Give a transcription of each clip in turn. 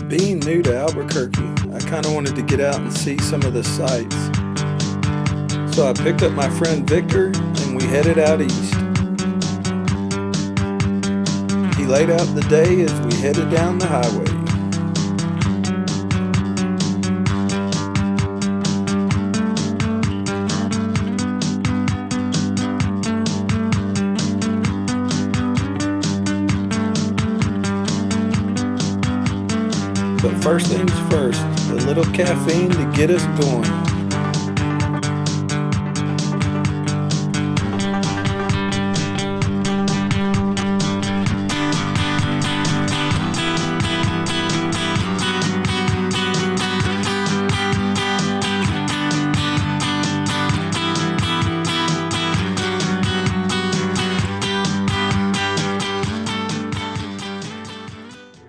Being new to Albuquerque, I kind of wanted to get out and see some of the sights. So I picked up my friend Victor and we headed out east. He laid out the day as we headed down the highway. But first things first, a little caffeine to get us going.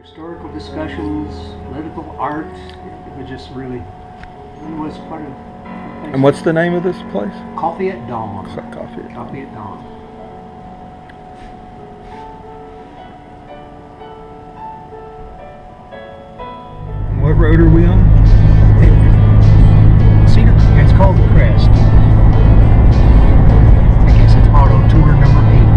Historical discussions, political art. It was just really, it was part of. And what's the name of this place? Coffee at Dawn. Coffee at Dawn. Coffee at Dawn. And what road are we on? Cedar. It's called the Crest. I guess it's auto tour number 8.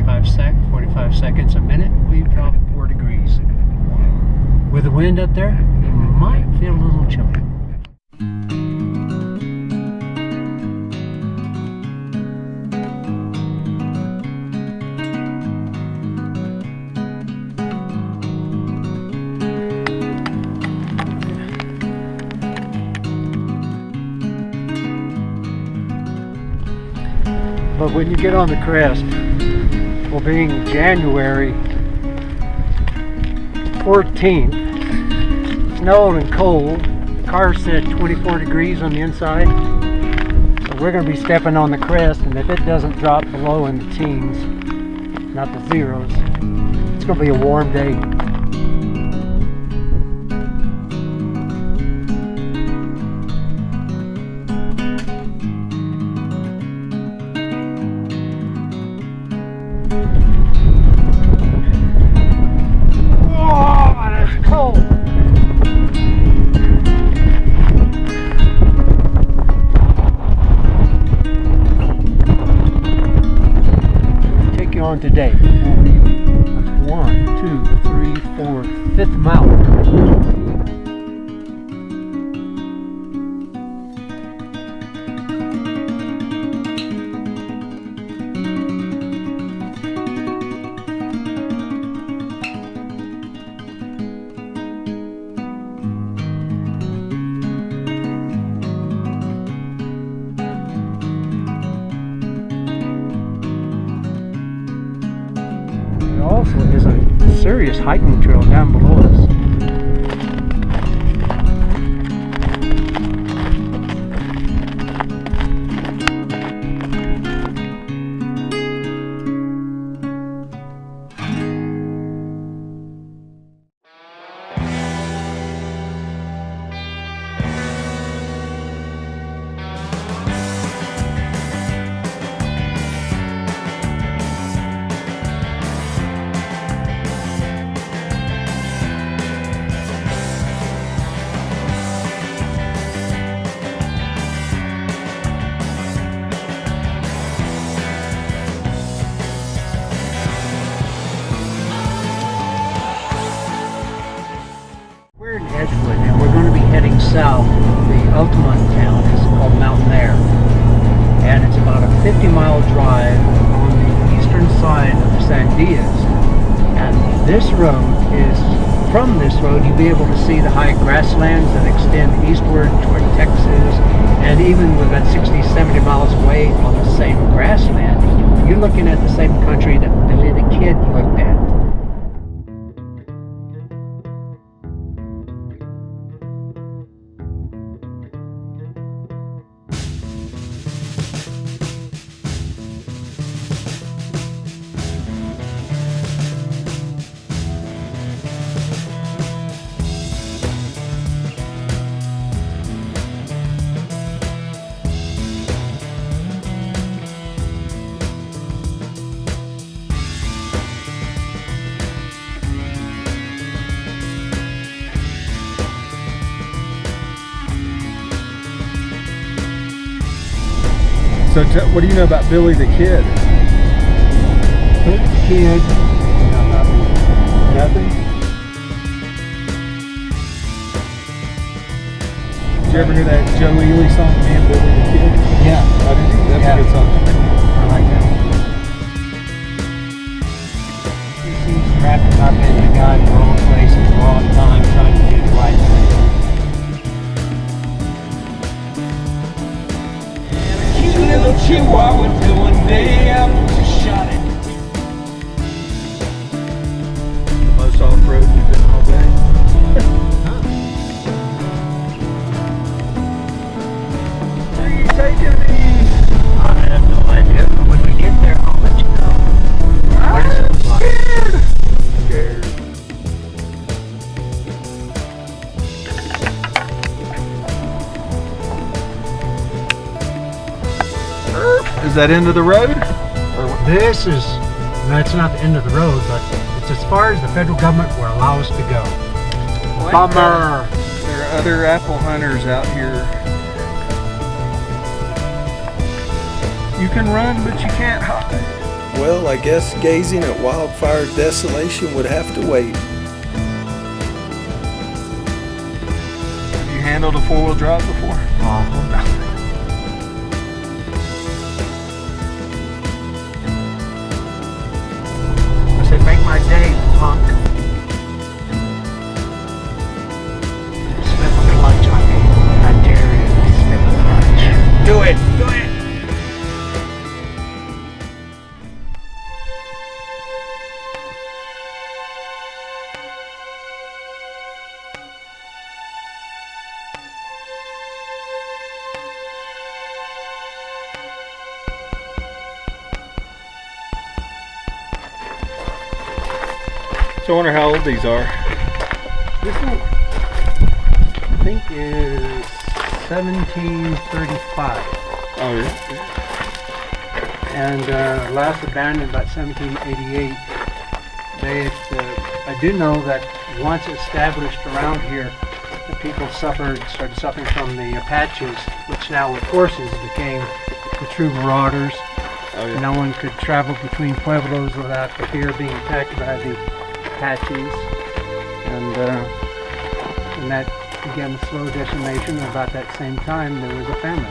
I'd say 45 seconds a minute, we dropped 4 degrees. With the wind up there, you might feel a little chilly. But when you get on the Crest, well, being January 14th, snowed and cold, the car said 24 degrees on the inside, so we're going to be stepping on the Crest, and if it doesn't drop below in the teens, not the zeros, it's going to be a warm day. On today. 1, 2, 3, 4, 5th mountain. Also is a serious hiking trail down below us. Edgewood, and we're going to be heading south. The ultimate town is called Mountain Air, and it's about a 50-mile drive on the eastern side of Sandias. And this road is, from this road you'll be able to see the high grasslands that extend eastward toward Texas, and even with about 60-70 miles away on the same grassland, you're looking at the same country that Billy the Kid looked at. So what do you know about Billy the Kid? Good kid. No, nothing. Nothing? Did you ever hear that Joe Ely song, Me and Billy the Kid? Yeah. Oh, did you? That's a good song. I like that. He seems wrapped up in the God wrong place at the wrong time, trying to do the right thing. Cute little chihuahua doing day after shot it. The most off-road you've been all day? Where are you taking me? I have no idea. When we get there, I'll let you know. What does it look like? Scared. Is that end of the road? This is, no, it's not the end of the road, but it's as far as the federal government will allow us to go. Bummer. There are other apple hunters out here. You can run, but you can't hide. Well, I guess gazing at wildfire desolation would have to wait. Have you handled a four-wheel drive before? I said, make my day, punk. Slip a clutch on me. I dare you to slip a clutch. Do it! Do it! So I wonder how old these are. This one, I think, is 1735. Oh, yeah. And last abandoned about 1788. I do know that once established around here, the people started suffering from the Apaches, which now with horses became the true marauders. Oh, yeah. No one could travel between pueblos without the fear of being attacked by the Apaches, and that began a slow decimation. About that same time, there was a famine.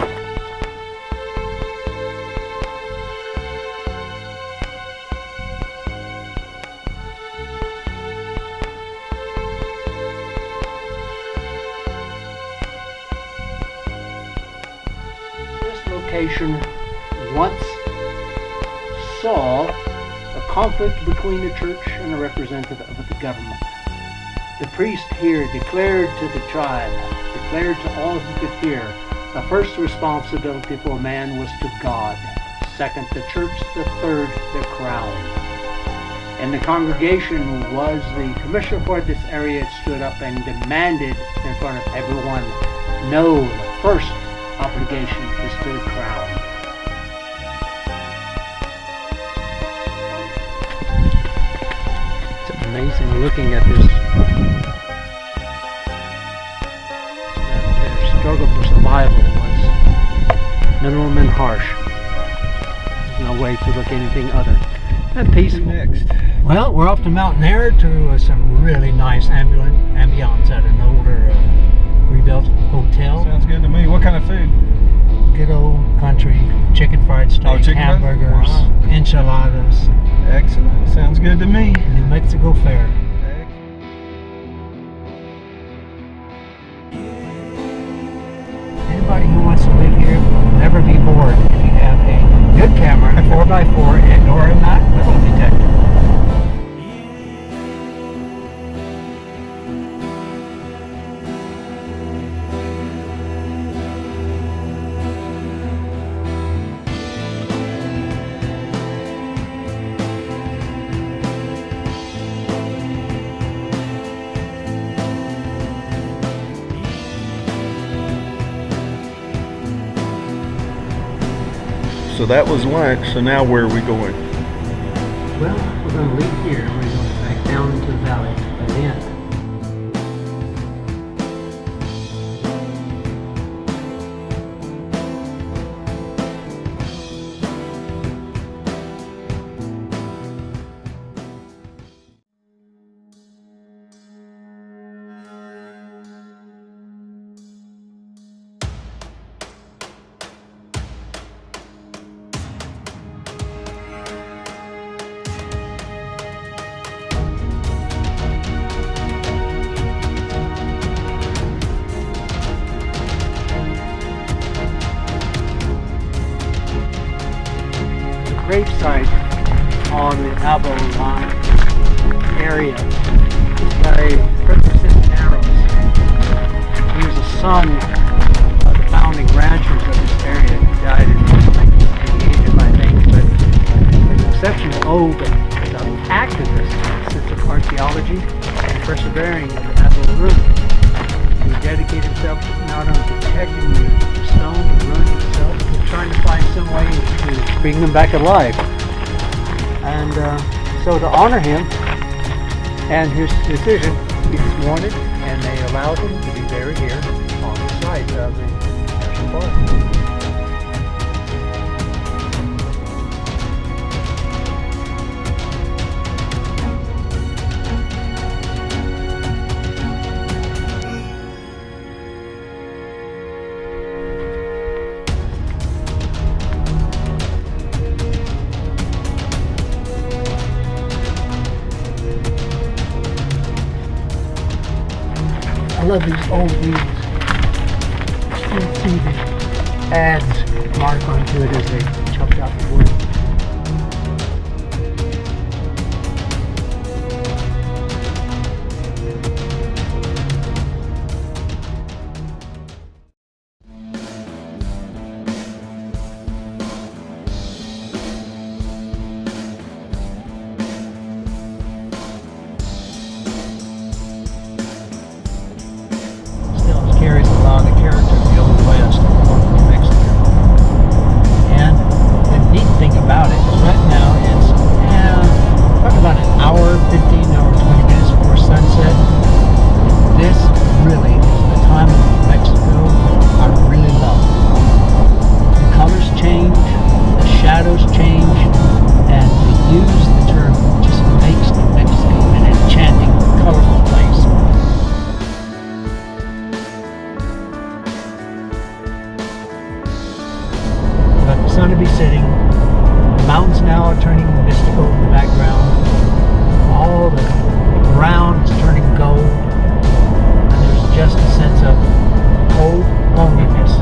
This location once saw a conflict between the church and a representative of the government. The priest here declared to the tribe, declared to all who could hear, the first responsibility for man was to God, second the church, the third the crown. And the congregation was the commissioner for this area. It stood up and demanded in front of everyone, no, the first obligation is to the crown. Amazing looking at this. Their struggle for survival was minimum and harsh. There's no way to look anything other than peaceful. Next. Well, we're off to Mountain Air to some really nice ambiance at an older rebuilt hotel. Sounds good to me. What kind of food? Good old country chicken fried steak, hamburgers, enchiladas. Excellent. Sounds good to me. New Mexico fare. Anybody who wants to live here will never be bored if you have a good camera, 4x4, and or a metal detector. So that was lunch, so now where are we going? Well, we're going to leave here and we're going back down into the valley again. gravesite on the Abo line area by President Cisneros. He was a son of the founding ranchers of this area. He died in 1988, I think, but with the exception of the activist sense of archaeology and persevering in the Abo route. He dedicated himself to not only protecting the stone, the ruins itself, but trying to find some way to bring them back alive. And so to honor him and his decision, he was sworn in, and they allowed him to be buried here on the site of the national park. I love these old wheels. You still see the ads mark onto it as they chopped out the wood. Carries a lot of the character of the Old West of New Mexico. And the neat thing about it is right now it's probably about an hour, 15 or 20 minutes before sunset. This really is the time of New Mexico I really love. The colors change, the shadows change, and to use the term just makes New Mexico an enchanting, colorful place. The sun to be setting, the mountains now are turning mystical in the background, all the ground is turning gold, and there's just a sense of cold loneliness.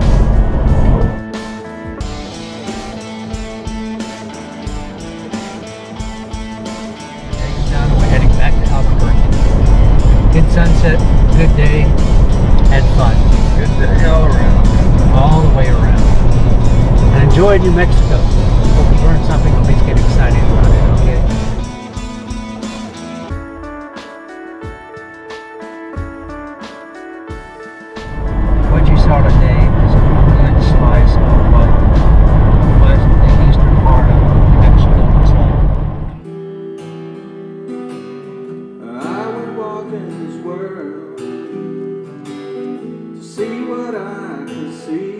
Now we're heading back to Albuquerque. Good sunset, good day, had fun. Good day all around. All the way around. And enjoy New Mexico. Hope you learned something, at least get excited about it, okay? What you saw today is a good slice of what the eastern part of New Mexico looks like. I would walk in this world to see what I could see.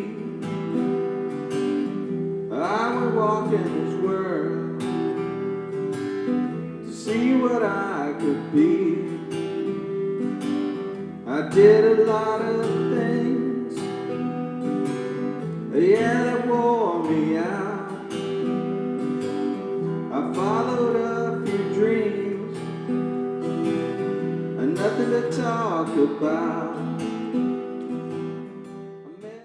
I would walk in this world to see what I could be. I did a lot of things, yeah, that wore me out. I followed a few dreams and nothing to talk about.